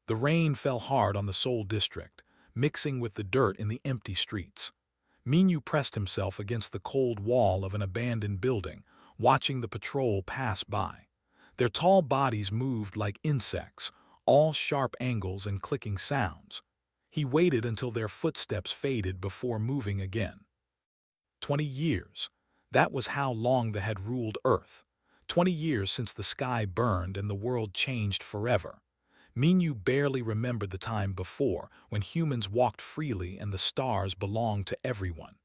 The rain fell hard on the Seoul district, mixing with the dirt in the empty streets. Minyu pressed himself against the cold wall of an abandoned building, watching the patrol pass by. Their tall bodies moved like insects, all sharp angles and clicking sounds. He waited until their footsteps faded before moving again. 20 years. That was how long they had ruled Earth. 20 years since the sky burned and the world changed forever. Minyu barely remembered the time before, when humans walked freely and the stars belonged to everyone.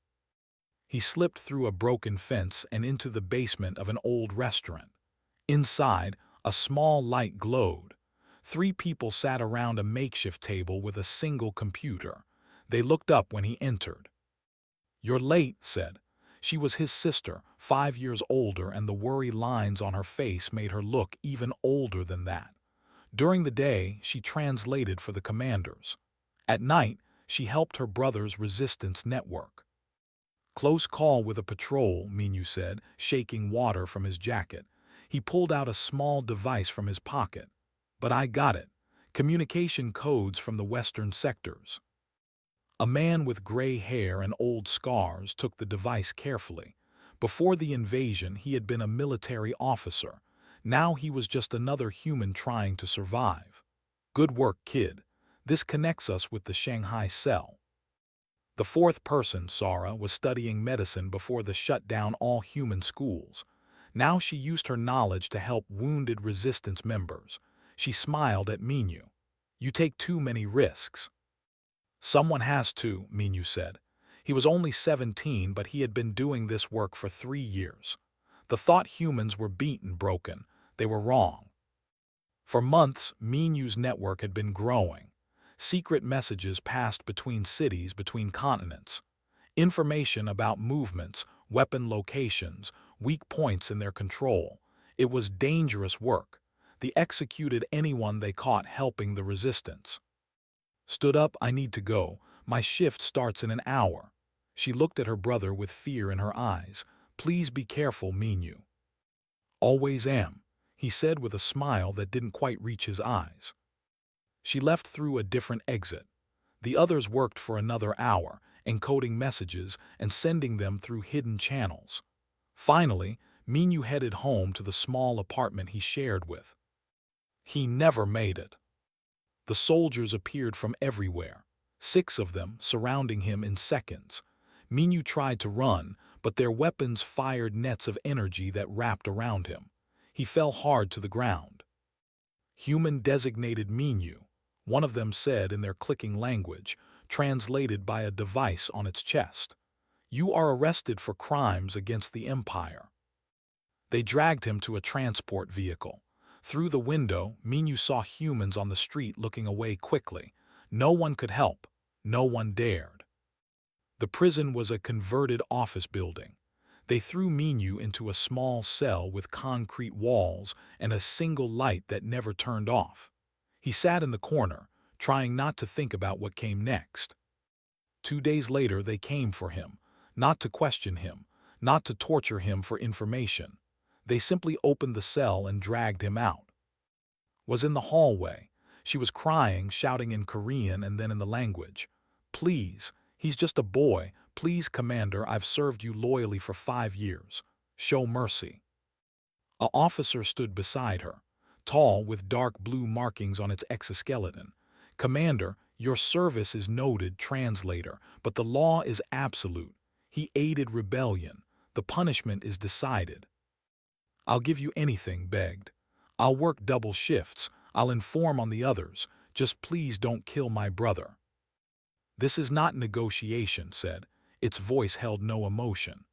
He slipped through a broken fence and into the basement of an old restaurant. Inside, a small light glowed. 3 people sat around a makeshift table with a single computer. They looked up when he entered. "You're late," said. She was his sister, 5 years older, and the worry lines on her face made her look even older than that. During the day, she translated for the commanders. At night, she helped her brother's resistance network. "Close call with a patrol," Minyu said, shaking water from his jacket. He pulled out a small device from his pocket. "But I got it. Communication codes from the western sectors." A man with gray hair and old scars took the device carefully. Before the invasion, he had been a military officer. Now he was just another human trying to survive. "Good work, kid. This connects us with the Shanghai cell." The 4th person, Sara, was studying medicine before the shut down all human schools. Now she used her knowledge to help wounded resistance members. She smiled at Minyu. "You take too many risks." "Someone has to," Minyu said. He was only 17, but he had been doing this work for 3 years. The thought humans were beaten, broken. They were wrong. For months, Minyu's network had been growing. Secret messages passed between cities, between continents. Information about movements, weapon locations, weak points in their control. It was dangerous work. They executed anyone they caught helping the resistance. "Stood up, I need to go. My shift starts in an hour." She looked at her brother with fear in her eyes. "Please be careful, Minyu." "Always am," he said with a smile that didn't quite reach his eyes. She left through a different exit. The others worked for another hour, encoding messages and sending them through hidden channels. Finally, Minyu headed home to the small apartment he shared with. He never made it. The soldiers appeared from everywhere, 6 of them surrounding him in seconds. Minyu tried to run, but their weapons fired nets of energy that wrapped around him. He fell hard to the ground. "Human designated Minyu," one of them said in their clicking language, translated by a device on its chest. "You are arrested for crimes against the Empire." They dragged him to a transport vehicle. Through the window, Minyu saw humans on the street looking away quickly. No one could help. No one dared. The prison was a converted office building. They threw Minyu into a small cell with concrete walls and a single light that never turned off. He sat in the corner, trying not to think about what came next. 2 days later they came for him, not to question him, not to torture him for information. They simply opened the cell and dragged him out. Was in the hallway. She was crying, shouting in Korean and then in the language. "Please, he's just a boy. Please, Commander, I've served you loyally for 5 years. Show mercy." An officer stood beside her, tall with dark blue markings on its exoskeleton. "Commander, your service is noted, translator, but the law is absolute. He aided rebellion. The punishment is decided." "I'll give you anything," begged. "I'll work double shifts. I'll inform on the others. Just please don't kill my brother." "This is not negotiation," said. Its voice held no emotion.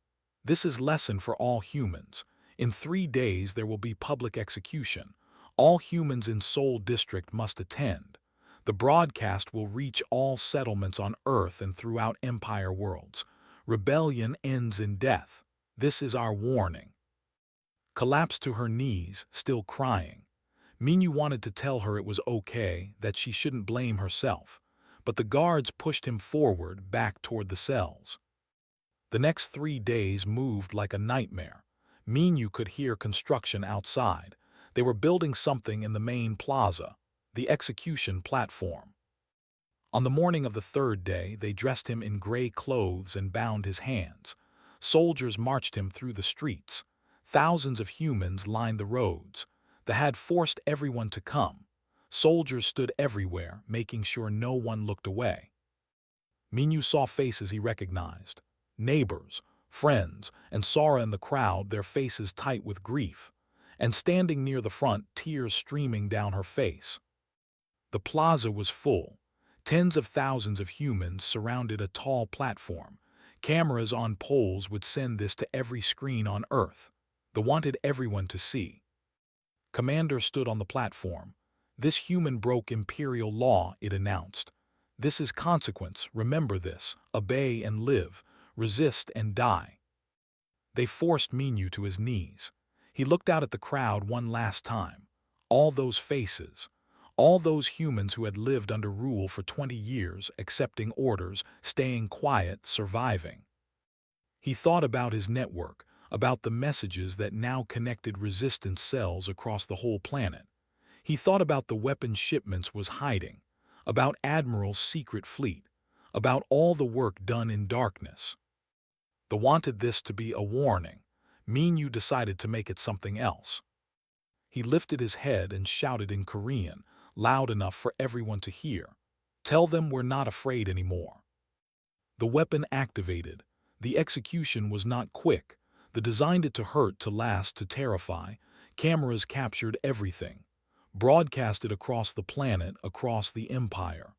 "This is lesson for all humans. In 3 days there will be public execution. All humans in Seoul District must attend. The broadcast will reach all settlements on Earth and throughout Empire worlds. Rebellion ends in death. This is our warning." Collapsed to her knees, still crying. Minyu wanted to tell her it was okay, that she shouldn't blame herself. But the guards pushed him forward, back toward the cells. The next 3 days moved like a nightmare. Minyu could hear construction outside. They were building something in the main plaza. The execution platform. On the morning of the third day, they dressed him in gray clothes and bound his hands. Soldiers marched him through the streets. Thousands of humans lined the roads. The had forced everyone to come. Soldiers stood everywhere, making sure no one looked away. Minyu saw faces he recognized. Neighbors, friends, and Sora in the crowd, their faces tight with grief. And standing near the front, tears streaming down her face. The plaza was full. Tens of thousands of humans surrounded a tall platform. Cameras on poles would send this to every screen on Earth. They wanted everyone to see. Commander stood on the platform. This human broke Imperial law, it announced. This is consequence, remember this, obey and live, resist and die. They forced Minyu to his knees. He looked out at the crowd one last time. All those faces. All those humans who had lived under rule for 20 years, accepting orders, staying quiet, surviving. He thought about his network, about the messages that now connected resistance cells across the whole planet. He thought about the weapon shipments was hiding, about Admiral's secret fleet, about all the work done in darkness. They wanted this to be a warning. Minyu decided to make it something else. He lifted his head and shouted in Korean, loud enough for everyone to hear. Tell them we're not afraid anymore. The weapon activated. The execution was not quick. They designed it to hurt, to last, to terrify. Cameras captured everything. Broadcasted across the planet, across the empire.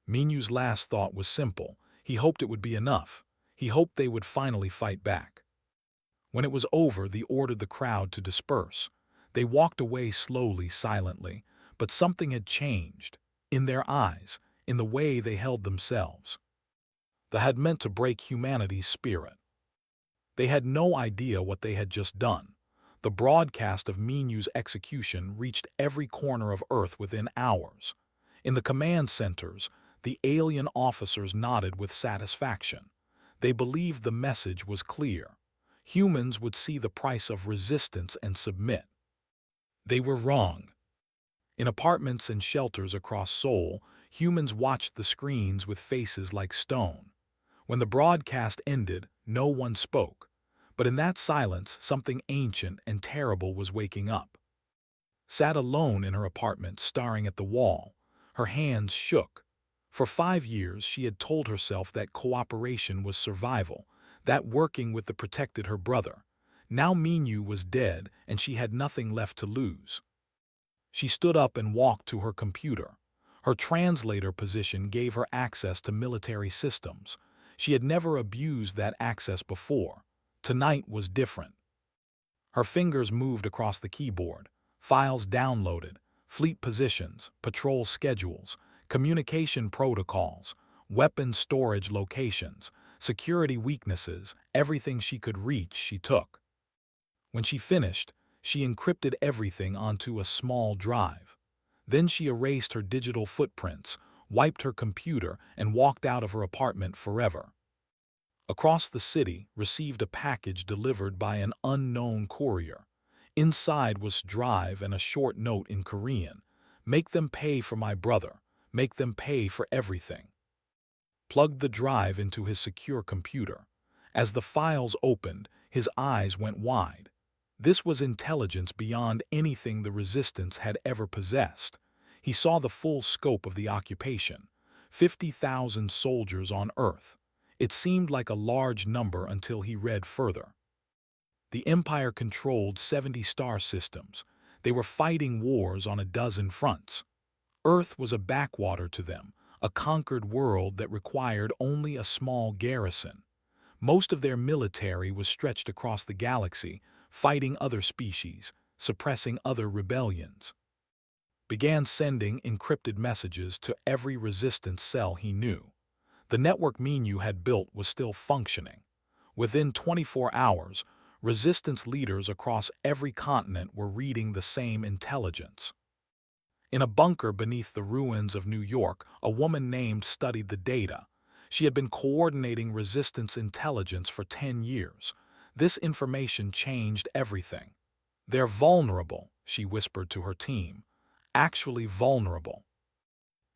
Minyu's last thought was simple. He hoped it would be enough. He hoped they would finally fight back. When it was over, they ordered the crowd to disperse. They walked away slowly, silently, but something had changed. In their eyes, in the way they held themselves. They had meant to break humanity's spirit. They had no idea what they had just done. The broadcast of Minyu's execution reached every corner of Earth within hours. In the command centers, the alien officers nodded with satisfaction. They believed the message was clear. Humans would see the price of resistance and submit. They were wrong. In apartments and shelters across Seoul, humans watched the screens with faces like stone. When the broadcast ended, no one spoke. But in that silence, something ancient and terrible was waking up. Sat alone in her apartment, staring at the wall. Her hands shook. For 5 years, she had told herself that cooperation was survival, that working with the protected her brother. Now Minyu was dead, and she had nothing left to lose. She stood up and walked to her computer. Her translator position gave her access to military systems. She had never abused that access before. Tonight was different. Her fingers moved across the keyboard. Files downloaded, fleet positions, patrol schedules, communication protocols, weapon storage locations, security weaknesses, everything she could reach she took. When she finished, she encrypted everything onto a small drive. Then she erased her digital footprints, wiped her computer, and walked out of her apartment forever. Across the city, received a package delivered by an unknown courier. Inside was a drive and a short note in Korean. Make them pay for my brother. Make them pay for everything. Plugged the drive into his secure computer. As the files opened, his eyes went wide. This was intelligence beyond anything the Resistance had ever possessed. He saw the full scope of the occupation. 50,000 soldiers on Earth. It seemed like a large number until he read further. The Empire controlled 70 star systems. They were fighting wars on a dozen fronts. Earth was a backwater to them, a conquered world that required only a small garrison. Most of their military was stretched across the galaxy, fighting other species, suppressing other rebellions. Began sending encrypted messages to every resistance cell he knew. The network Minyu had built was still functioning. Within 24 hours, resistance leaders across every continent were reading the same intelligence. In a bunker beneath the ruins of New York, a woman named studied the data. She had been coordinating resistance intelligence for 10 years. This information changed everything. They're vulnerable, she whispered to her team. actually vulnerable.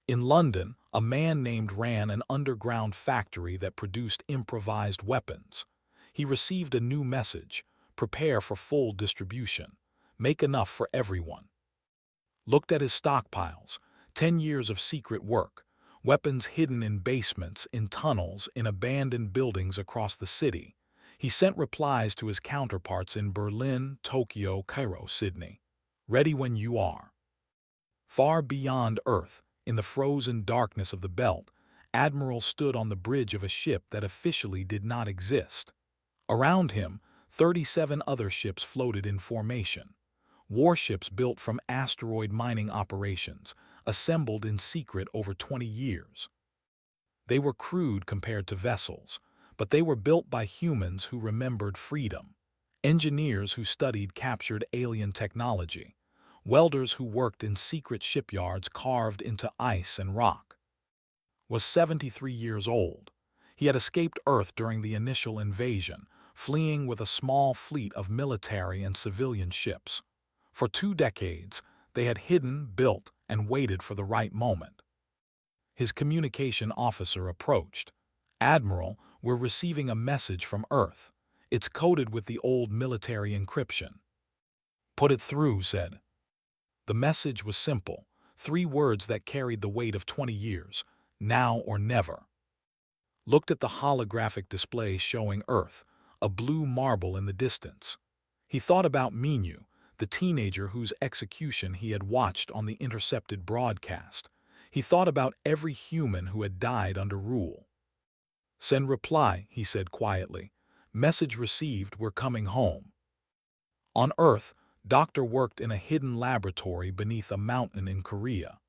In London, a man named ran an underground factory that produced improvised weapons. He received a new message: prepare for full distribution. Make enough for everyone. Looked at his stockpiles, 10 years of secret work, weapons hidden in basements, in tunnels, in abandoned buildings across the city. He sent replies to his counterparts in Berlin, Tokyo, Cairo, Sydney. Ready when you are. Far beyond Earth, in the frozen darkness of the belt, Admiral stood on the bridge of a ship that officially did not exist. Around him, 37 other ships floated in formation. Warships built from asteroid mining operations, assembled in secret over 20 years. They were crude compared to vessels, but they were built by humans who remembered freedom, engineers who studied captured alien technology, welders who worked in secret shipyards carved into ice and rock. Was 73 years old. He had escaped Earth during the initial invasion, fleeing with a small fleet of military and civilian ships. For 2 decades, they had hidden, built, and waited for the right moment. His communication officer approached. Admiral, we're receiving a message from Earth. It's coded with the old military encryption. Put it through, said. The message was simple, 3 words that carried the weight of 20 years, now or never. Looked at the holographic display showing Earth, a blue marble in the distance. He thought about Minyu, the teenager whose execution he had watched on the intercepted broadcast. He thought about every human who had died under rule. Send reply, he said quietly. Message received, we're coming home. On Earth, Doctor worked in a hidden laboratory beneath a mountain in Korea.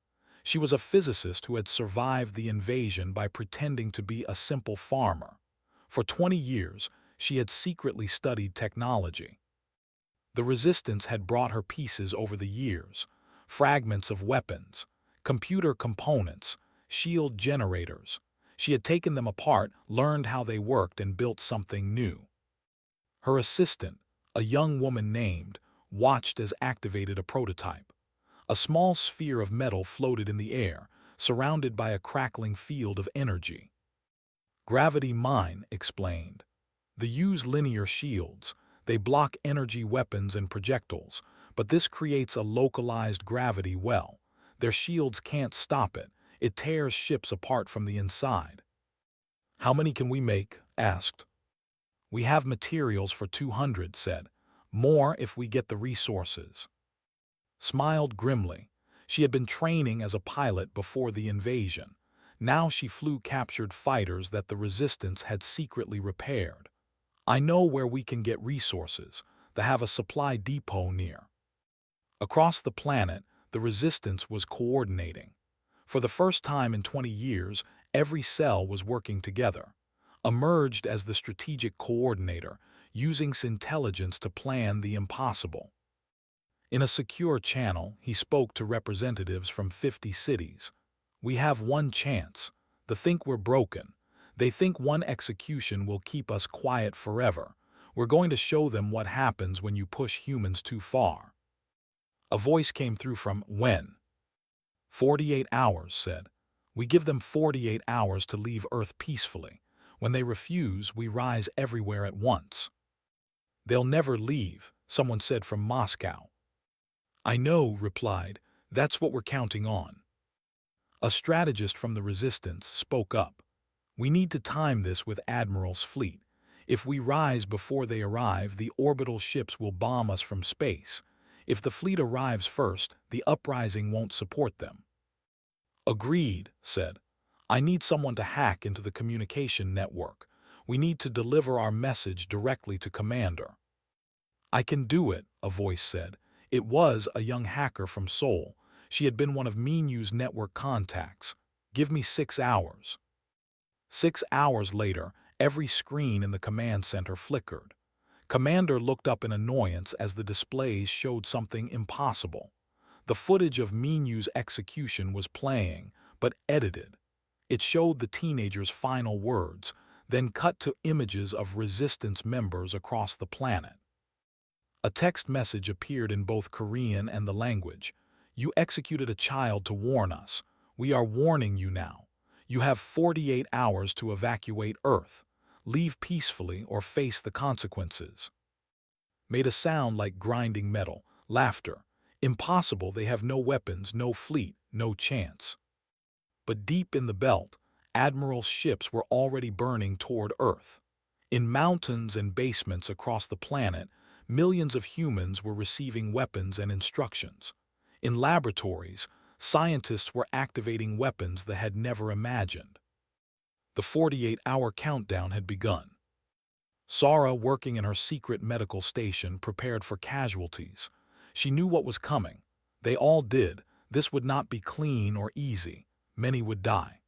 She was a physicist who had survived the invasion by pretending to be a simple farmer. For 20 years, she had secretly studied technology. The resistance had brought her pieces over the years, fragments of weapons, computer components, shield generators. She had taken them apart, learned how they worked, and built something new. Her assistant, a young woman named, watched as activated a prototype. A small sphere of metal floated in the air, surrounded by a crackling field of energy. Gravity mine, explained. They use linear shields. They block energy weapons and projectiles, but this creates a localized gravity well. Their shields can't stop it. It tears ships apart from the inside. How many can we make? Asked. We have materials for 200, said. More if we get the resources. Smiled grimly. She had been training as a pilot before the invasion. Now she flew captured fighters that the resistance had secretly repaired. I know where we can get resources. They have a supply depot near. Across the planet, the resistance was coordinating. For the first time in 20 years, every cell was working together, emerged as the strategic coordinator, using its intelligence to plan the impossible. In a secure channel, he spoke to representatives from 50 cities. We have one chance. They think we're broken. They think one execution will keep us quiet forever. We're going to show them what happens when you push humans too far. A voice came through from when. 48 hours, said. We give them 48 hours to leave Earth peacefully. When they refuse, we rise everywhere at once. They'll never leave, someone said from Moscow. I know, replied. That's what we're counting on. A strategist from the resistance spoke up. We need to time this with Admiral's fleet. If we rise before they arrive, the orbital ships will bomb us from space. If the fleet arrives first, the uprising won't support them. Agreed, said. I need someone to hack into the communication network. We need to deliver our message directly to Commander. I can do it, a voice said. It was a young hacker from Seoul. She had been one of Minyu's network contacts. Give me 6 hours. 6 hours later, every screen in the command center flickered. Commander looked up in annoyance as the displays showed something impossible. The footage of Minyu's execution was playing, but edited. It showed the teenager's final words, then cut to images of resistance members across the planet. A text message appeared in both Korean and the language. You executed a child to warn us. We are warning you now. You have 48 hours to evacuate Earth. Leave peacefully or face the consequences." Made a sound like grinding metal, laughter. Impossible, they have no weapons, no fleet, no chance. But deep in the belt, Admiral's ships were already burning toward Earth. In mountains and basements across the planet, millions of humans were receiving weapons and instructions. In laboratories, scientists were activating weapons they had never imagined. The 48-hour countdown had begun. Sara, working in her secret medical station, prepared for casualties. She knew what was coming. They all did. This would not be clean or easy. Many would die.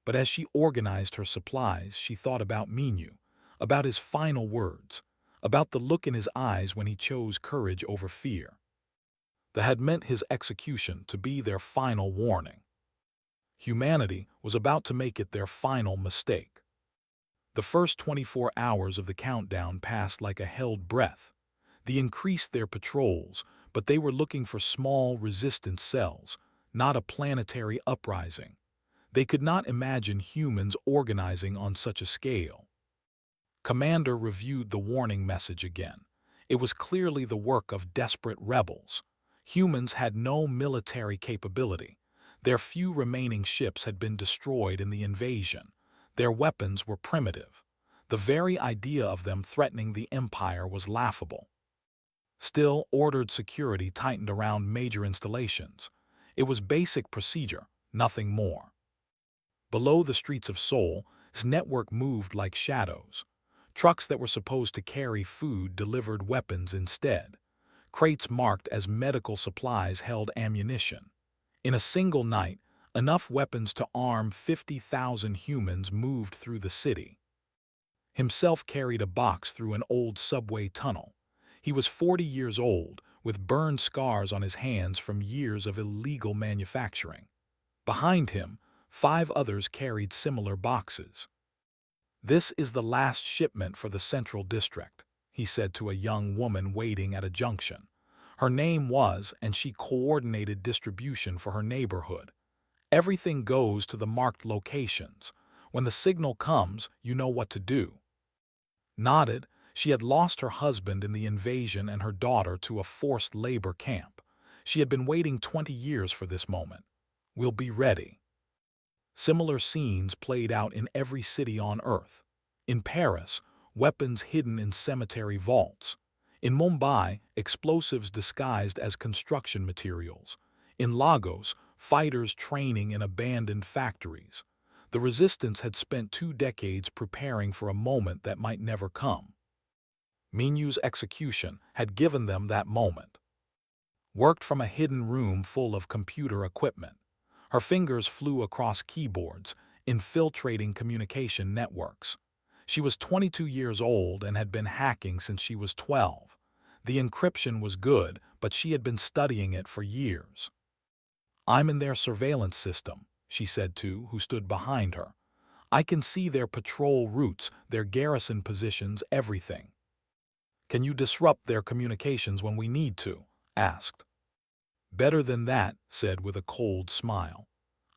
But as she organized her supplies, she thought about Minyu, about his final words, about the look in his eyes when he chose courage over fear. That had meant his execution to be their final warning. Humanity was about to make it their final mistake. The first 24 hours of the countdown passed like a held breath. They increased their patrols, but they were looking for small resistance cells, not a planetary uprising. They could not imagine humans organizing on such a scale. Commander reviewed the warning message again. It was clearly the work of desperate rebels. Humans had no military capability. Their few remaining ships had been destroyed in the invasion. Their weapons were primitive. The very idea of them threatening the Empire was laughable. Still, ordered security tightened around major installations. It was basic procedure, nothing more. Below the streets of Seoul, his network moved like shadows. Trucks that were supposed to carry food delivered weapons instead. Crates marked as medical supplies held ammunition. In a single night, enough weapons to arm 50,000 humans moved through the city. Himself carried a box through an old subway tunnel. He was 40 years old, with burned scars on his hands from years of illegal manufacturing. Behind him, 5 others carried similar boxes. "This is the last shipment for the Central District," he said to a young woman waiting at a junction. Her name was, and she coordinated distribution for her neighborhood. "Everything goes to the marked locations. When the signal comes, you know what to do." Nodded. She had lost her husband in the invasion and her daughter to a forced labor camp. She had been waiting 20 years for this moment. "We'll be ready." Similar scenes played out in every city on Earth. In Paris, weapons hidden in cemetery vaults. In Mumbai, explosives disguised as construction materials. In Lagos, fighters training in abandoned factories. The resistance had spent 2 decades preparing for a moment that might never come. Minyu's execution had given them that moment. Worked from a hidden room full of computer equipment. Her fingers flew across keyboards, infiltrating communication networks. She was 22 years old and had been hacking since she was 12. The encryption was good, but she had been studying it for years. "I'm in their surveillance system," she said to who stood behind her. "I can see their patrol routes, their garrison positions, everything." "Can you disrupt their communications when we need to?" asked. "Better than that," said with a cold smile.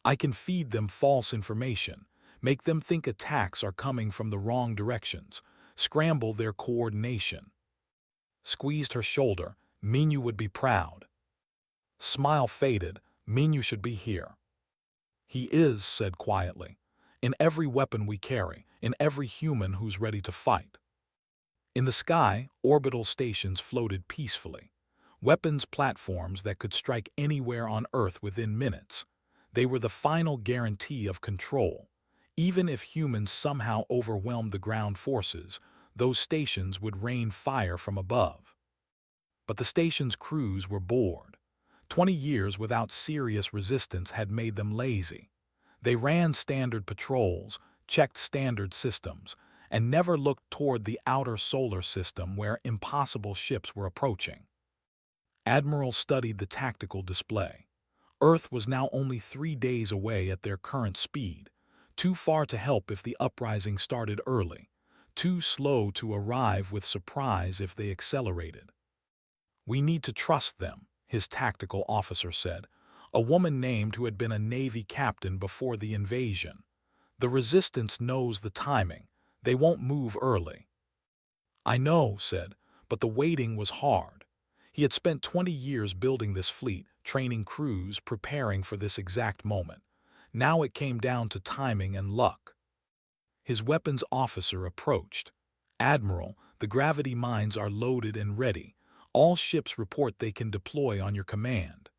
"I can feed them false information, make them think attacks are coming from the wrong directions, scramble their coordination." Squeezed her shoulder. "Minyu would be proud." Smile faded. "Minyu should be here." "He is," said quietly. "In every weapon we carry, in every human who's ready to fight." In the sky, orbital stations floated peacefully. Weapons platforms that could strike anywhere on Earth within minutes. They were the final guarantee of control. Even if humans somehow overwhelmed the ground forces, those stations would rain fire from above. But the station's crews were bored. 20 years without serious resistance had made them lazy. They ran standard patrols, checked standard systems, and never looked toward the outer solar system where impossible ships were approaching. Admiral studied the tactical display. Earth was now only 3 days away at their current speed, too far to help if the uprising started early, too slow to arrive with surprise if they accelerated. "We need to trust them," his tactical officer said, a woman named who had been a Navy captain before the invasion. The Resistance knows the timing. They won't move early. I know, said, but the waiting was hard. He had spent 20 years building this fleet, training crews, preparing for this exact moment. Now it came down to timing and luck. His weapons officer approached. Admiral, the gravity mines are loaded and ready. All ships report they can deploy on your command.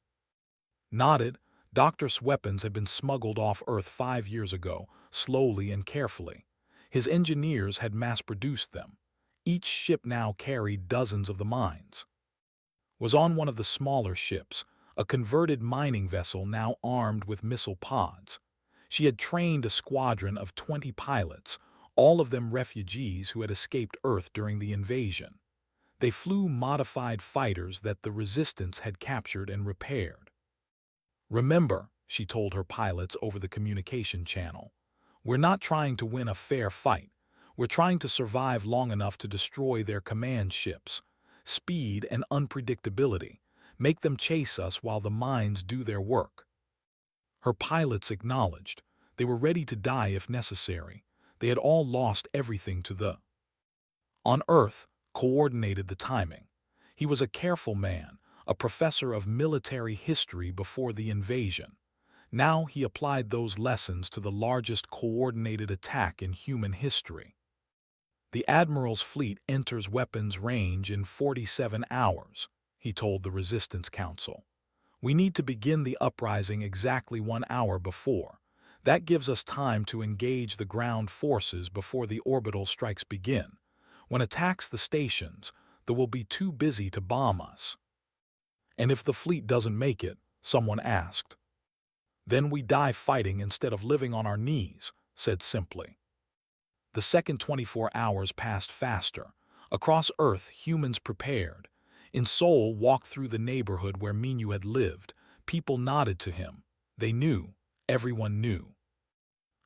Nodded. Doctor's weapons had been smuggled off Earth 5 years ago, slowly and carefully. His engineers had mass-produced them. Each ship now carried dozens of the mines. Was on one of the smaller ships, a converted mining vessel now armed with missile pods. She had trained a squadron of 20 pilots, all of them refugees who had escaped Earth during the invasion. They flew modified fighters that the Resistance had captured and repaired. Remember, she told her pilots over the communication channel, we're not trying to win a fair fight. We're trying to survive long enough to destroy their command ships. Speed and unpredictability. Make them chase us while the mines do their work. Her pilots acknowledged. They were ready to die if necessary. They had all lost everything to the on Earth, coordinated the timing. He was a careful man, a professor of military history before the invasion. Now he applied those lessons to the largest coordinated attack in human history. The Admiral's fleet enters weapons range in 47 hours, he told the Resistance Council. We need to begin the uprising exactly 1 hour before. That gives us time to engage the ground forces before the orbital strikes begin. When attacks the stations, they will be too busy to bomb us. And if the fleet doesn't make it, someone asked. Then we die fighting instead of living on our knees, said simply. The second 24 hours passed faster. Across Earth, humans prepared. In Seoul, walked through the neighborhood where Minyu had lived. People nodded to him. They knew. Everyone knew.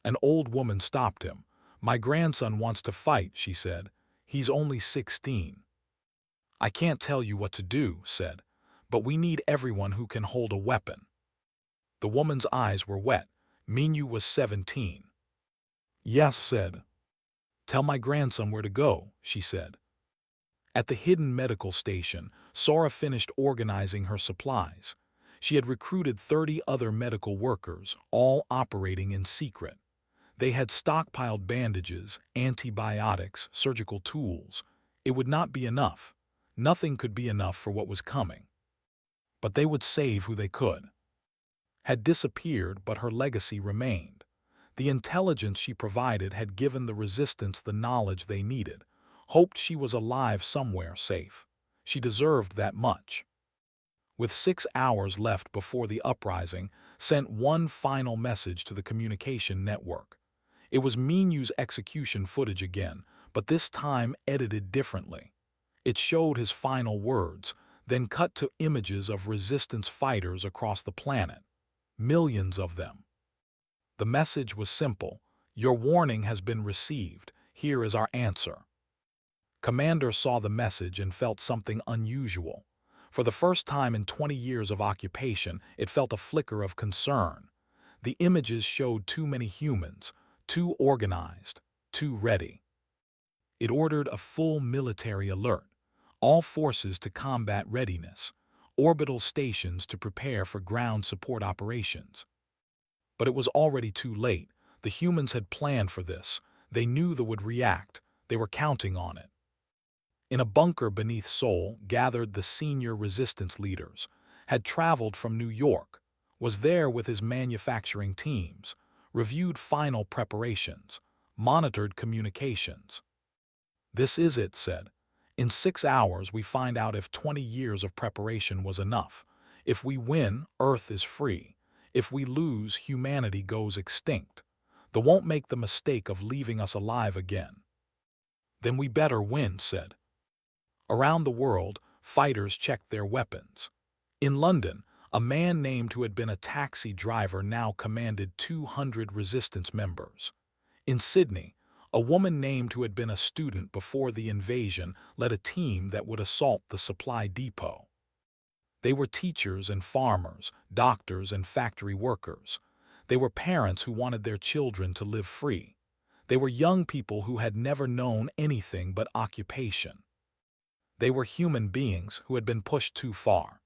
An old woman stopped him. My grandson wants to fight, she said. He's only 16. I can't tell you what to do, said, but we need everyone who can hold a weapon. The woman's eyes were wet. Minyu was 17. Yes, said. Tell my grandson where to go, she said. At the hidden medical station, Sora finished organizing her supplies. She had recruited 30 other medical workers, all operating in secret. They had stockpiled bandages, antibiotics, surgical tools. It would not be enough. Nothing could be enough for what was coming. But they would save who they could. Had disappeared, but her legacy remained. The intelligence she provided had given the Resistance the knowledge they needed. Hoped she was alive somewhere safe. She deserved that much. With 6 hours left before the uprising, sent one final message to the communication network. It was Minyu's execution footage again, but this time edited differently. It showed his final words, then cut to images of Resistance fighters across the planet. Millions of them. The message was simple. Your warning has been received. Here is our answer. Commander saw the message and felt something unusual. For the first time in 20 years of occupation, it felt a flicker of concern. The images showed too many humans, too organized, too ready. It ordered a full military alert, all forces to combat readiness, orbital stations to prepare for ground support operations. But it was already too late. The humans had planned for this. They knew they would react. They were counting on it. In a bunker beneath Seoul gathered the senior Resistance leaders, had traveled from New York, was there with his manufacturing teams, reviewed final preparations, monitored communications. This is it, said. In 6 hours we find out if 20 years of preparation was enough. If we win, Earth is free. If we lose, humanity goes extinct. They won't make the mistake of leaving us alive again. Then we better win, said. Around the world, fighters checked their weapons. In London, a man named who had been a taxi driver now commanded 200 Resistance members. In Sydney, a woman named who had been a student before the invasion led a team that would assault the supply depot. They were teachers and farmers, doctors and factory workers. They were parents who wanted their children to live free. They were young people who had never known anything but occupation. They were human beings who had been pushed too far.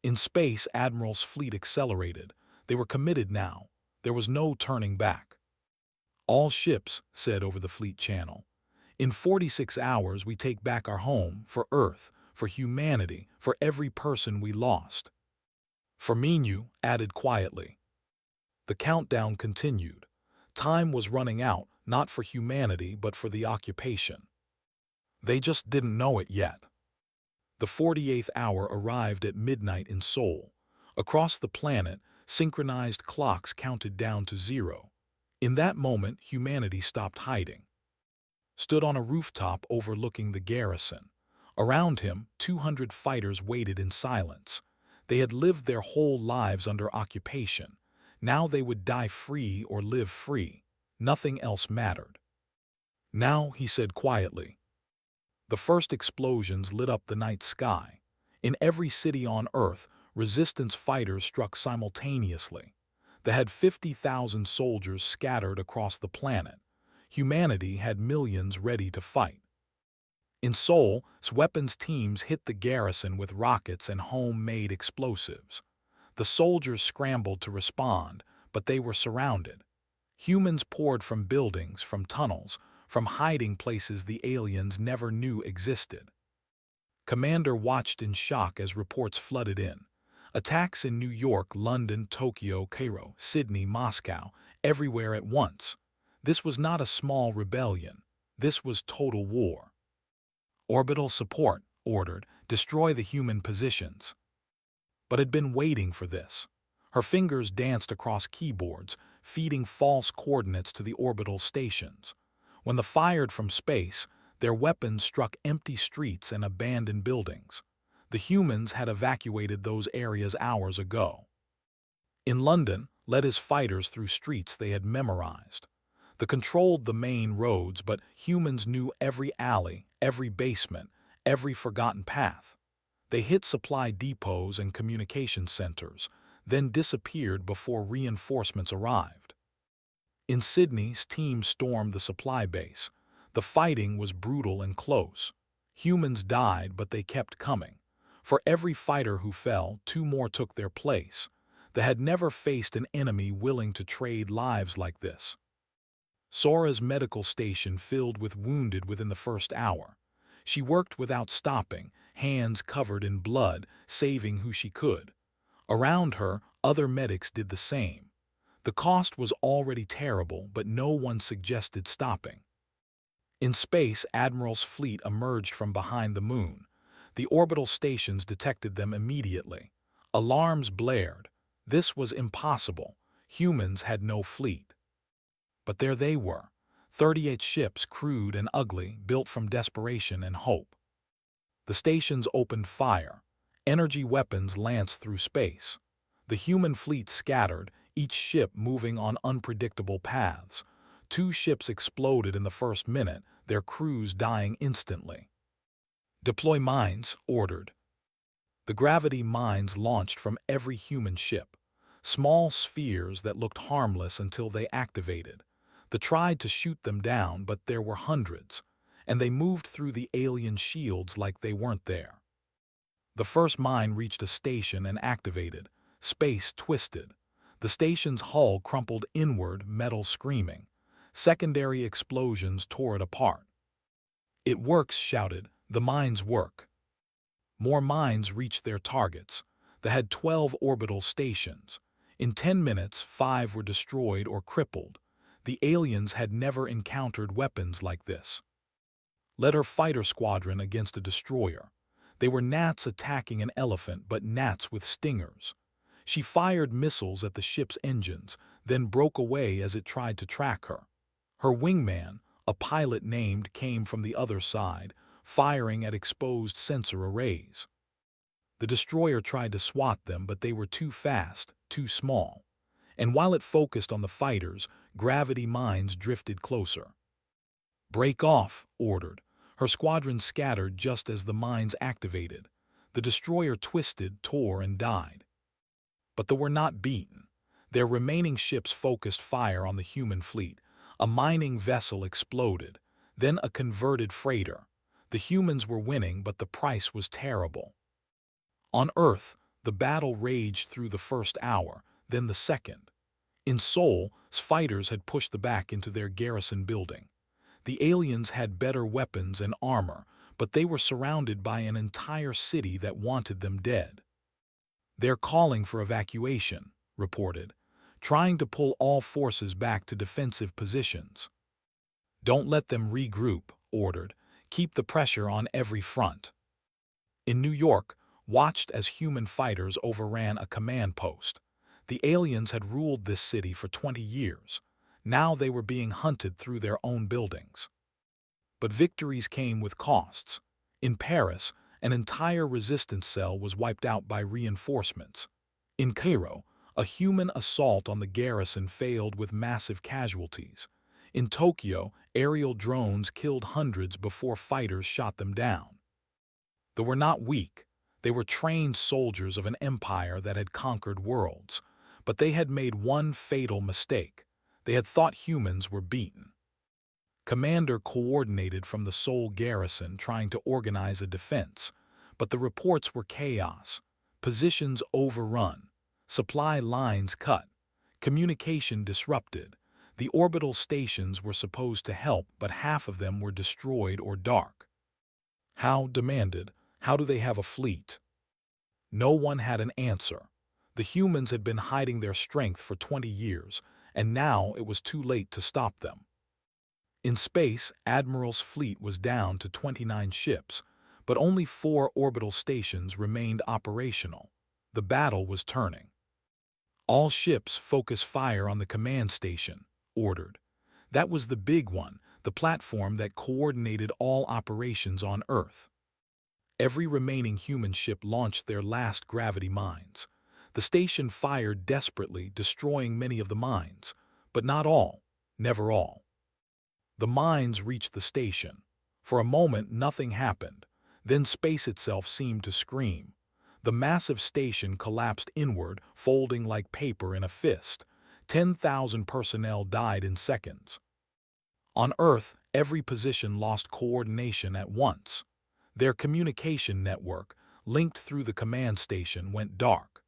In space, Admiral's fleet accelerated. They were committed now. There was no turning back. "All ships," said over the fleet channel. "In 46 hours we take back our home, for Earth, for humanity, for every person we lost." Firminu added quietly. The countdown continued. Time was running out, not for humanity but for the occupation. They just didn't know it yet. The 48th hour arrived at midnight in Seoul. Across the planet, synchronized clocks counted down to 0. In that moment, humanity stopped hiding. Stood on a rooftop overlooking the garrison. Around him, 200 fighters waited in silence. They had lived their whole lives under occupation. Now they would die free or live free. Nothing else mattered. "Now," he said quietly. The first explosions lit up the night sky. In every city on Earth, resistance fighters struck simultaneously. They had 50,000 soldiers scattered across the planet. Humanity had millions ready to fight. In Seoul, weapons teams hit the garrison with rockets and homemade explosives. The soldiers scrambled to respond, but they were surrounded. Humans poured from buildings, from tunnels, from hiding places the aliens never knew existed. Commander watched in shock as reports flooded in. Attacks in New York, London, Tokyo, Cairo, Sydney, Moscow, everywhere at once. This was not a small rebellion. This was total war. "Orbital support," ordered, "destroy the human positions." But had been waiting for this. Her fingers danced across keyboards, feeding false coordinates to the orbital stations. When they fired from space, their weapons struck empty streets and abandoned buildings. The humans had evacuated those areas hours ago. In London, led his fighters through streets they had memorized. They controlled the main roads, but humans knew every alley, every basement, every forgotten path. They hit supply depots and communication centers, then disappeared before reinforcements arrived. In Sydney's team stormed the supply base. The fighting was brutal and close. Humans died, but they kept coming. For every fighter who fell, 2 more took their place. They had never faced an enemy willing to trade lives like this. Sora's medical station filled with wounded within the first hour. She worked without stopping, hands covered in blood, saving who she could. Around her, other medics did the same. The cost was already terrible, but no one suggested stopping. In space, Admiral's fleet emerged from behind the moon. The orbital stations detected them immediately. Alarms blared. This was impossible. Humans had no fleet. But there they were, 38 ships, crude and ugly, built from desperation and hope. The stations opened fire. Energy weapons lanced through space. The human fleet scattered, each ship moving on unpredictable paths. 2 ships exploded in the first minute, their crews dying instantly. "Deploy mines," ordered. The gravity mines launched from every human ship. Small spheres that looked harmless until they activated. They tried to shoot them down, but there were hundreds, and they moved through the alien shields like they weren't there. The first mine reached a station and activated. Space twisted. The station's hull crumpled inward, metal screaming. Secondary explosions tore it apart. "It works," shouted. "The mines work." More mines reached their targets. They had 12 orbital stations. In 10 minutes, 5 were destroyed or crippled. The aliens had never encountered weapons like this. Led her fighter squadron against a destroyer. They were gnats attacking an elephant, but gnats with stingers. She fired missiles at the ship's engines, then broke away as it tried to track her. Her wingman, a pilot named, came from the other side, firing at exposed sensor arrays. The destroyer tried to swat them, but they were too fast, too small. And while it focused on the fighters, gravity mines drifted closer. "Break off," ordered. Her squadron scattered just as the mines activated. The destroyer twisted, tore, and died. But they were not beaten. Their remaining ships focused fire on the human fleet. A mining vessel exploded, then a converted freighter. The humans were winning, but the price was terrible. On Earth, the battle raged through the first hour, then the second. In Seoul, fighters had pushed the back into their garrison building. The aliens had better weapons and armor, but they were surrounded by an entire city that wanted them dead. "They're calling for evacuation," reported, trying to pull all forces back to defensive positions. "Don't let them regroup," ordered. "Keep the pressure on every front." In New York, watched as human fighters overran a command post. The aliens had ruled this city for 20 years. Now they were being hunted through their own buildings. But victories came with costs. In Paris, an entire resistance cell was wiped out by reinforcements. In Cairo, a human assault on the garrison failed with massive casualties. In Tokyo, aerial drones killed hundreds before fighters shot them down. They were not weak. They were trained soldiers of an empire that had conquered worlds. But they had made one fatal mistake. They had thought humans were beaten. Commander coordinated from the Seoul garrison trying to organize a defense, but the reports were chaos. Positions overrun, supply lines cut, communication disrupted. The orbital stations were supposed to help, but half of them were destroyed or dark. How demanded, how do they have a fleet? No one had an answer. The humans had been hiding their strength for 20 years, and now it was too late to stop them. In space, Admiral's fleet was down to 29 ships, but only 4 orbital stations remained operational. The battle was turning. "All ships focus fire on the command station," ordered. That was the big one, the platform that coordinated all operations on Earth. Every remaining human ship launched their last gravity mines. The station fired desperately, destroying many of the mines, but not all, never all. The mines reached the station. For a moment, nothing happened. Then space itself seemed to scream. The massive station collapsed inward, folding like paper in a fist. 10,000 personnel died in seconds. On Earth, every position lost coordination at once. Their communication network, linked through the command station, went dark.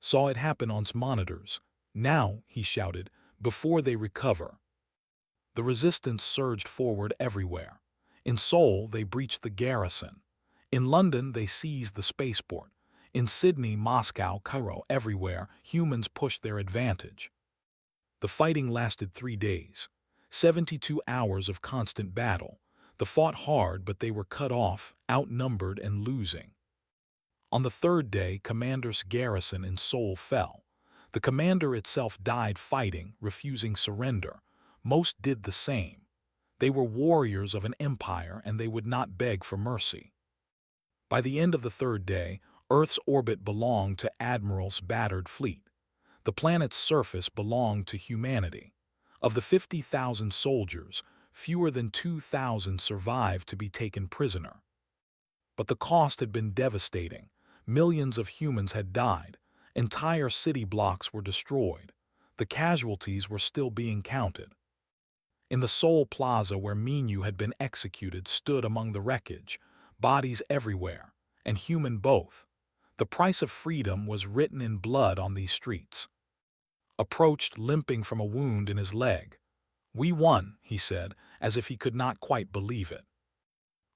Saw it happen on monitors. "Now," he shouted, "before they recover." The resistance surged forward everywhere. In Seoul, they breached the garrison. In London, they seized the spaceport. In Sydney, Moscow, Cairo, everywhere, humans pushed their advantage. The fighting lasted 3 days. 72 hours of constant battle. They fought hard, but they were cut off, outnumbered, and losing. On the 3rd day, Commander's garrison in Seoul fell. The commander itself died fighting, refusing surrender. Most did the same. They were warriors of an empire, and they would not beg for mercy. By the end of the 3rd day, Earth's orbit belonged to Admiral's battered fleet. The planet's surface belonged to humanity. Of the 50,000 soldiers, fewer than 2,000 survived to be taken prisoner. But the cost had been devastating. Millions of humans had died. Entire city blocks were destroyed. The casualties were still being counted. In the Seoul Plaza where Minyu had been executed stood among the wreckage, bodies everywhere, and human both. The price of freedom was written in blood on these streets. Approached limping from a wound in his leg. "We won," he said, as if he could not quite believe it.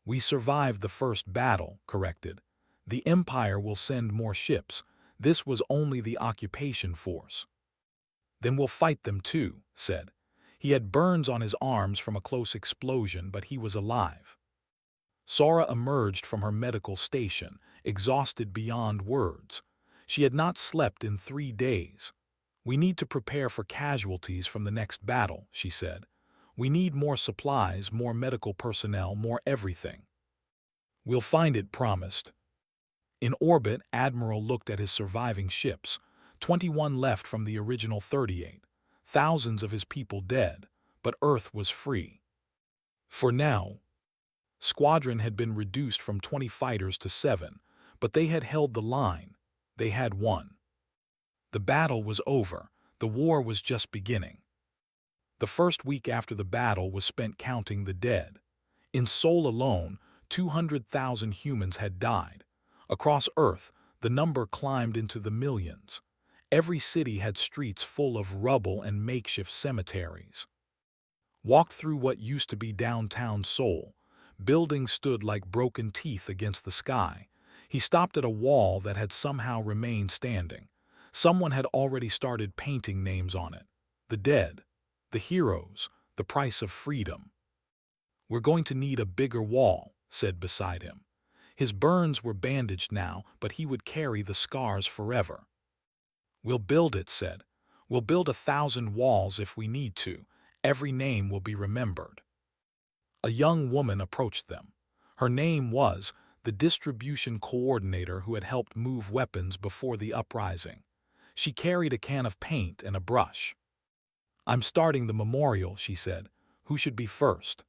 "We survived the first battle," corrected. "The Empire will send more ships. This was only the occupation force." "Then we'll fight them too," said. He had burns on his arms from a close explosion, but he was alive. Sora emerged from her medical station, exhausted beyond words. She had not slept in 3 days. "We need to prepare for casualties from the next battle," she said. "We need more supplies, more medical personnel, more everything." "We'll find it," promised. In orbit, Admiral looked at his surviving ships. 21 left from the original 38. Thousands of his people dead, but Earth was free. For now. Squadron had been reduced from 20 fighters to 7. But they had held the line. They had won. The battle was over. The war was just beginning. The first week after the battle was spent counting the dead. In Seoul alone, 200,000 humans had died. Across Earth, the number climbed into the millions. Every city had streets full of rubble and makeshift cemeteries. Walked through what used to be downtown Seoul. Buildings stood like broken teeth against the sky. He stopped at a wall that had somehow remained standing. Someone had already started painting names on it. The dead, the heroes, the price of freedom. "We're going to need a bigger wall," said beside him. His burns were bandaged now, but he would carry the scars forever. "We'll build it," said. "We'll build 1,000 walls if we need to. Every name will be remembered." A young woman approached them. Her name was the distribution coordinator who had helped move weapons before the uprising. She carried a can of paint and a brush. "I'm starting the memorial," she said. "Who should be first?"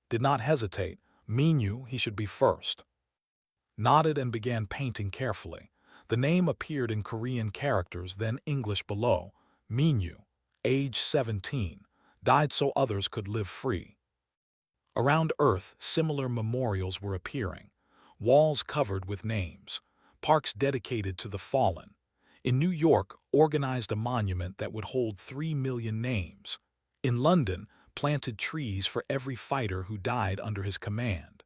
Did not hesitate. Minyu, he should be first. Nodded and began painting carefully. The name appeared in Korean characters, then English below. Minyu, age 17, died so others could live free. Around Earth, similar memorials were appearing. Walls covered with names. Parks dedicated to the fallen. In New York, organized a monument that would hold 3 million names. In London, planted trees for every fighter who died under his command.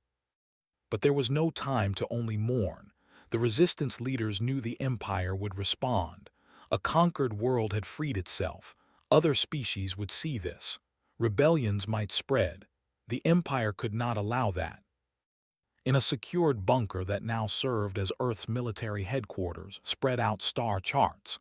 But there was no time to only mourn. The resistance leaders knew the empire would respond. A conquered world had freed itself. Other species would see this. Rebellions might spread. The empire could not allow that. In a secured bunker that now served as Earth's military headquarters, spread out star charts.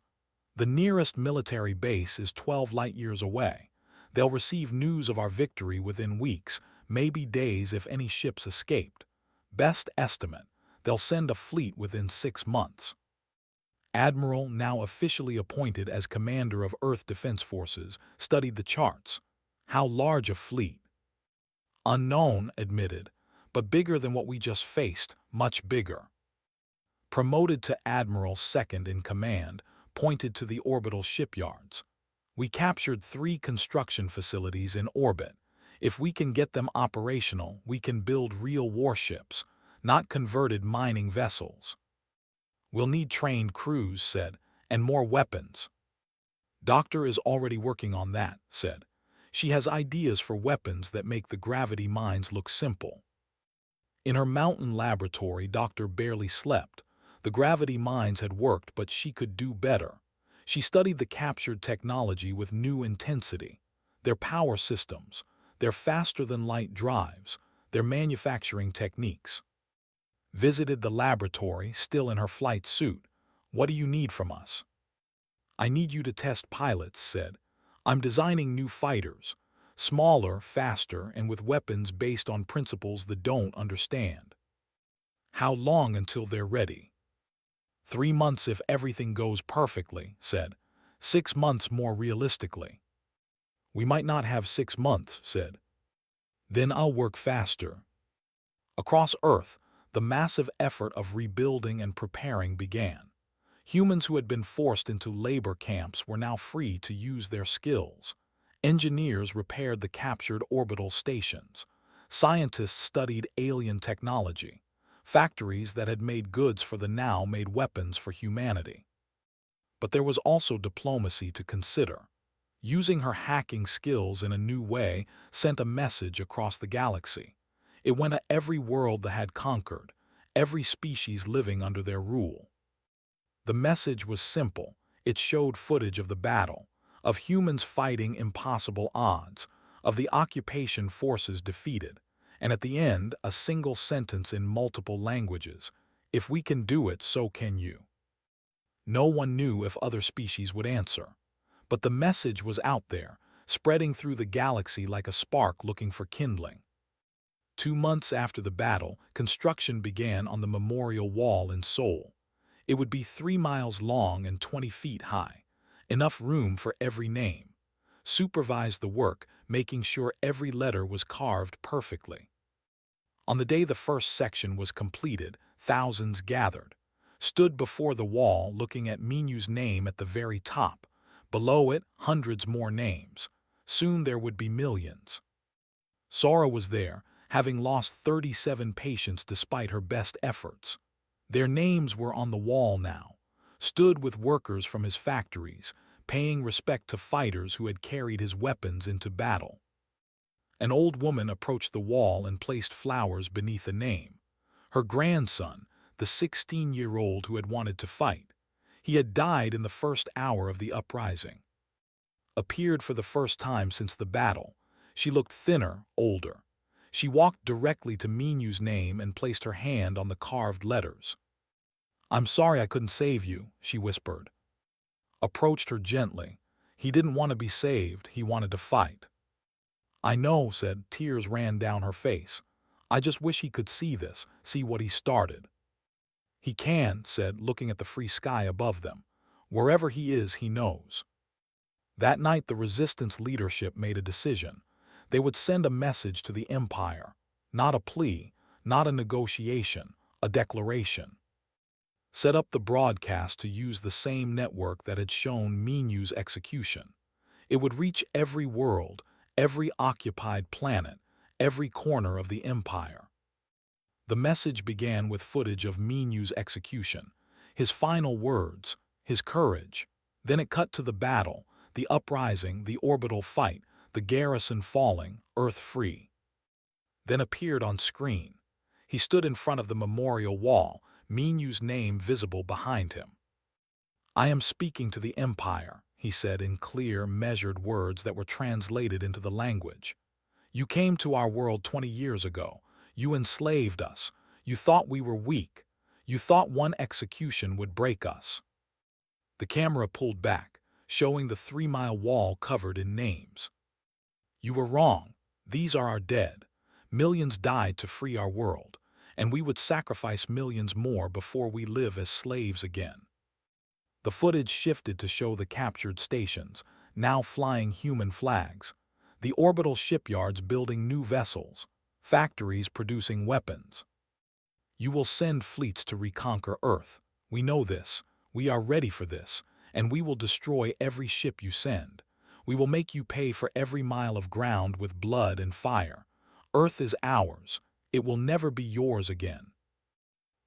The nearest military base is 12 light-years away. They'll receive news of our victory within weeks, maybe days if any ships escaped. Best estimate, they'll send a fleet within 6 months. Admiral, now officially appointed as commander of Earth Defense Forces, studied the charts. How large a fleet? Unknown, admitted, but bigger than what we just faced, much bigger. Promoted to Admiral second in command, pointed to the orbital shipyards. "We captured 3 construction facilities in orbit. If we can get them operational, we can build real warships, not converted mining vessels. We'll need trained crews," said, "and more weapons." "Doctor is already working on that," said. "She has ideas for weapons that make the gravity mines look simple." In her mountain laboratory, Doctor barely slept. The gravity mines had worked, but she could do better. She studied the captured technology with new intensity. Their power systems, their faster-than-light drives, their manufacturing techniques. Visited the laboratory, still in her flight suit. "What do you need from us?" "I need you to test pilots," said. "I'm designing new fighters. Smaller, faster, and with weapons based on principles that don't understand." "How long until they're ready?" 3 months if everything goes perfectly," said. 6 months more realistically." "We might not have 6 months," said. "Then I'll work faster." Across Earth, the massive effort of rebuilding and preparing began. Humans who had been forced into labor camps were now free to use their skills. Engineers repaired the captured orbital stations. Scientists studied alien technology. Factories that had made goods for the now made weapons for humanity. But there was also diplomacy to consider. Using her hacking skills in a new way sent a message across the galaxy. It went to every world that had conquered, every species living under their rule. The message was simple. It showed footage of the battle, of humans fighting impossible odds, of the occupation forces defeated, and at the end, a single sentence in multiple languages: "If we can do it, so can you." No one knew if other species would answer. But the message was out there, spreading through the galaxy like a spark looking for kindling. 2 months after the battle, construction began on the memorial wall in Seoul. It would be 3 miles long and 20 feet high. Enough room for every name. Supervised the work, making sure every letter was carved perfectly. On the day the first section was completed, thousands gathered, stood before the wall looking at Minyu's name at the very top. Below it, hundreds more names. Soon there would be millions. Sora was there, having lost 37 patients despite her best efforts. Their names were on the wall now, stood with workers from his factories, paying respect to fighters who had carried his weapons into battle. An old woman approached the wall and placed flowers beneath a name. Her grandson, the 16-year-old who had wanted to fight. He had died in the first hour of the uprising. Appeared for the first time since the battle. She looked thinner, older. She walked directly to Minyu's name and placed her hand on the carved letters. "I'm sorry I couldn't save you," she whispered. Approached her gently. He didn't want to be saved, he wanted to fight. "I know," said, tears ran down her face. "I just wish he could see this, see what he started." "He can," said, looking at the free sky above them. "Wherever he is, he knows." That night the resistance leadership made a decision. They would send a message to the Empire. Not a plea, not a negotiation, a declaration. Set up the broadcast to use the same network that had shown Minyu's execution. It would reach every world, every occupied planet, every corner of the Empire. The message began with footage of Minyu's execution, his final words, his courage. Then it cut to the battle, the uprising, the orbital fight, the garrison falling, Earth free. Then appeared on screen. He stood in front of the memorial wall, Minyu's name visible behind him. "I am speaking to the Empire," he said in clear, measured words that were translated into the language. "You came to our world 20 years ago. You enslaved us. You thought we were weak. You thought one execution would break us." The camera pulled back, showing the 3-mile wall covered in names. "You were wrong. These are our dead. Millions died to free our world, and we would sacrifice millions more before we live as slaves again." The footage shifted to show the captured stations, now flying human flags, the orbital shipyards building new vessels, factories producing weapons. "You will send fleets to reconquer Earth. We know this. We are ready for this, and we will destroy every ship you send. We will make you pay for every mile of ground with blood and fire. Earth is ours. It will never be yours again."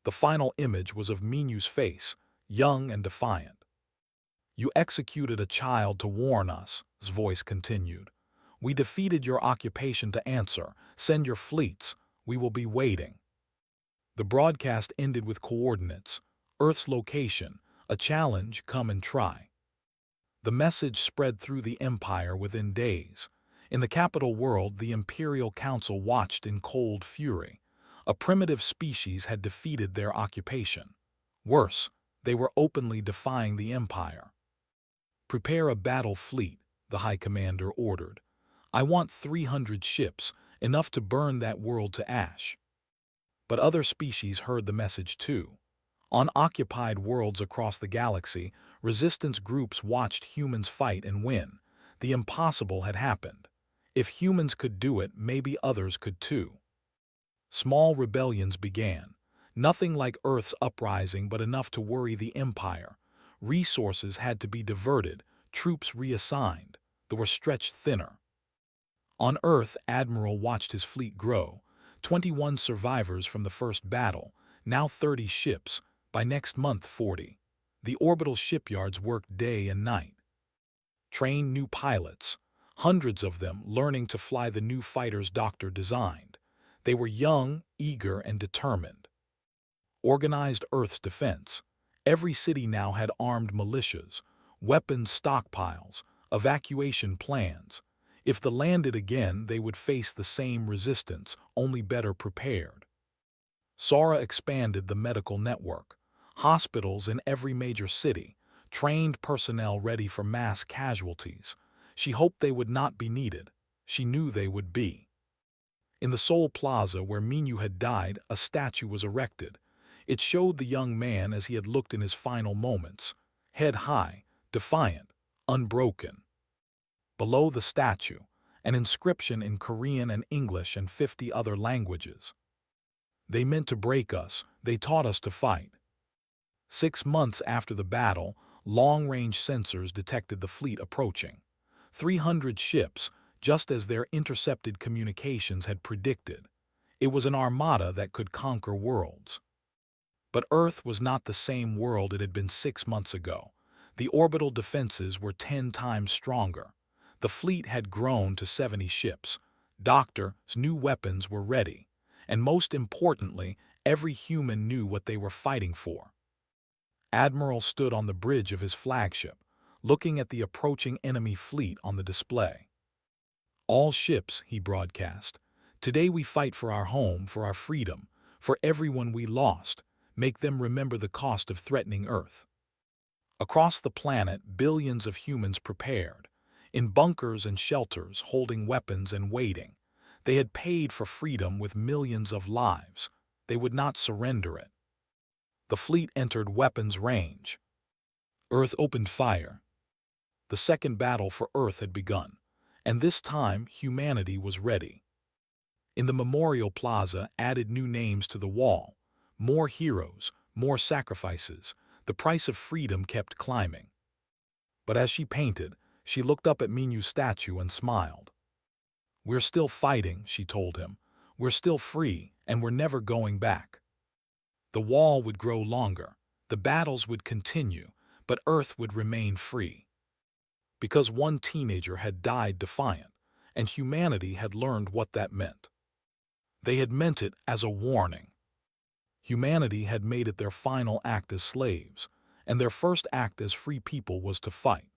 The final image was of Minyu's face, young and defiant. "You executed a child to warn us," his voice continued. "We defeated your occupation to answer. Send your fleets. We will be waiting." The broadcast ended with coordinates, Earth's location, a challenge, come and try. The message spread through the Empire within days. In the capital world, the Imperial Council watched in cold fury. A primitive species had defeated their occupation. Worse, they were openly defying the Empire. "Prepare a battle fleet," the High Commander ordered. "I want 300 ships, enough to burn that world to ash." But other species heard the message too. On occupied worlds across the galaxy, resistance groups watched humans fight and win. The impossible had happened. If humans could do it, maybe others could too. Small rebellions began. Nothing like Earth's uprising, but enough to worry the Empire. Resources had to be diverted, troops reassigned. They were stretched thinner. On Earth, Admiral watched his fleet grow. 21 survivors from the first battle, now 30 ships, by next month 40. The orbital shipyards worked day and night. Trained new pilots, hundreds of them learning to fly the new fighters Doctor designed. They were young, eager, and determined. Organized Earth's defense. Every city now had armed militias, weapons stockpiles, evacuation plans. If they landed again, they would face the same resistance, only better prepared. Sora expanded the medical network. Hospitals in every major city, trained personnel ready for mass casualties. She hoped they would not be needed. She knew they would be. In the Seoul Plaza where Minyu had died, a statue was erected. It showed the young man as he had looked in his final moments, head high, defiant, unbroken. Below the statue, an inscription in Korean and English and 50 other languages. They meant to break us, they taught us to fight. 6 months after the battle, long-range sensors detected the fleet approaching. 300 ships, just as their intercepted communications had predicted. It was an armada that could conquer worlds. But Earth was not the same world it had been 6 months ago. The orbital defenses were 10 times stronger. The fleet had grown to 70 ships. Doctor's new weapons were ready. And most importantly, every human knew what they were fighting for. Admiral stood on the bridge of his flagship, looking at the approaching enemy fleet on the display. "All ships," he broadcast, "today we fight for our home, for our freedom, for everyone we lost. Make them remember the cost of threatening Earth." Across the planet, billions of humans prepared, in bunkers and shelters, holding weapons and waiting. They had paid for freedom with millions of lives. They would not surrender it. The fleet entered weapons range. Earth opened fire. The second battle for Earth had begun, and this time humanity was ready. In the Memorial Plaza, added new names to the wall. More heroes, more sacrifices. The price of freedom kept climbing. But as she painted, she looked up at Minu's statue and smiled. "We're still fighting," she told him. "We're still free, and we're never going back." The wall would grow longer, the battles would continue, but Earth would remain free. Because one teenager had died defiant, and humanity had learned what that meant. They had meant it as a warning. Humanity had made it their final act as slaves, and their first act as free people was to fight.